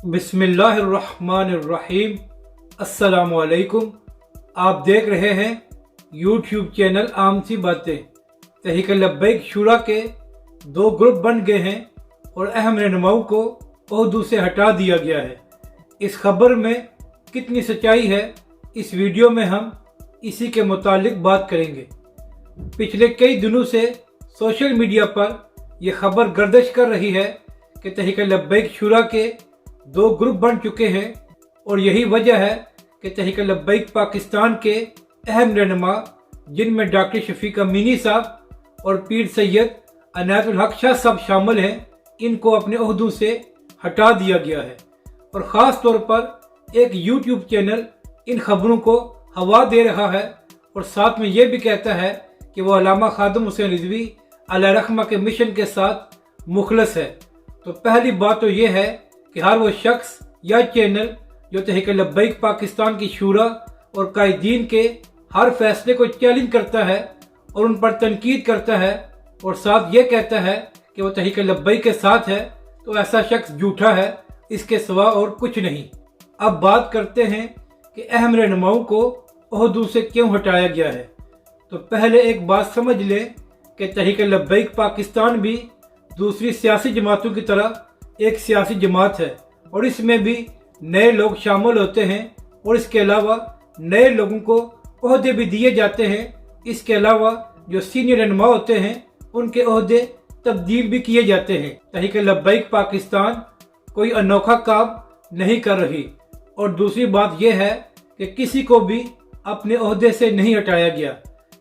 बिस्मिल्लाहिर्रहमानिर्रहीम। अस्सलाम वालेकुम। आप देख रहे हैं यूट्यूब चैनल आम सी बातें। तहरीक लब्बैक शूरा के दो ग्रुप बन गए हैं और अहम रहनुमाओं को ओहदों से हटा दिया गया है। इस खबर में कितनी सच्चाई है, इस वीडियो में हम इसी के मुतालिक बात करेंगे। पिछले कई दिनों से सोशल मीडिया पर यह खबर गर्दिश कर रही है कि तहरीक लब्बैक शूरा के दो ग्रुप बन चुके हैं और यही वजह है कि तहरीक लब्बैक पाकिस्तान के अहम रहनुमा, जिनमें डॉक्टर शफीक अमीनी साहब और पीर सैयद अनायतुल हक शाह साहब शामिल हैं, इनको अपने ओहदों से हटा दिया गया है। और ख़ास तौर पर एक यूट्यूब चैनल इन खबरों को हवा दे रहा है और साथ में ये भी कहता है कि वो अल्लामा खादिम हुसैन रिजवी अलैहि रहमा के मिशन के साथ मुखलस है। तो पहली बात तो ये है कि हर वो शख्स या चैनल जो तहरीक लब्बैक पाकिस्तान की शूरा और कायदीन के हर फैसले को चैलेंज करता है और उन पर तनकीद करता है और साथ ये कहता है कि वो तहरीक लब्बैक के साथ है, तो ऐसा शख्स झूठा है, इसके सिवा और कुछ नहीं। अब बात करते हैं कि अहम रहनुमाओं को ओहदों से क्यों हटाया गया है। तो पहले एक बात समझ लें कि तहरीक लब्बैक पाकिस्तान भी दूसरी सियासी जमातों की तरह एक सियासी जमात है और इसमें भी नए लोग शामिल होते हैं और इसके अलावा नए लोगों को ओहदे भी दिए जाते हैं। इसके अलावा जो सीनियर रहनुमा होते हैं उनके ओहदे तब्दील भी किए जाते हैं। तहरीक लब्बैक पाकिस्तान कोई अनोखा काम नहीं कर रही। और दूसरी बात यह है कि किसी को भी अपने ओहदे से नहीं हटाया गया।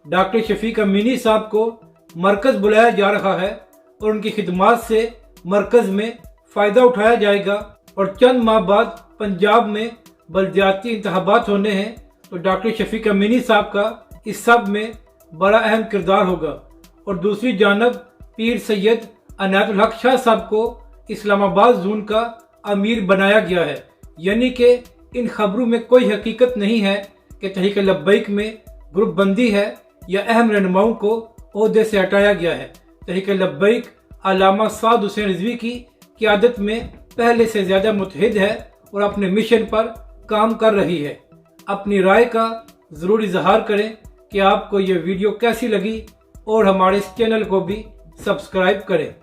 डॉक्टर शफीक अमीनी साहब को मरकज़ बुलाया जा रहा है और उनकी खिदमात से मरकज़ में फ़ायदा उठाया जाएगा और चंद माह बाद पंजाब में बलदियाती इंतखाबात होने हैं, तो डॉक्टर शफीक अमीनी साहब का इस सब में बड़ा अहम किरदार होगा। और दूसरी जानब पीर सैयद अनायतुल हक शाह साहब को इस्लामाबाद जोन का अमीर बनाया गया है। यानी कि इन खबरों में कोई हकीकत नहीं है कि तहरीक लब्बैक में ग्रुप बंदी है या अहम रहनुमाओं को ओहदे से हटाया गया है। तहरीक लब्बैक अल्लामा साद हुसैन रिजवी की क़यादत में पहले से ज़्यादा मुतहिद है और अपने मिशन पर काम कर रही है। अपनी राय का ज़रूर इजहार करें कि आपको ये वीडियो कैसी लगी और हमारे इस चैनल को भी सब्सक्राइब करें।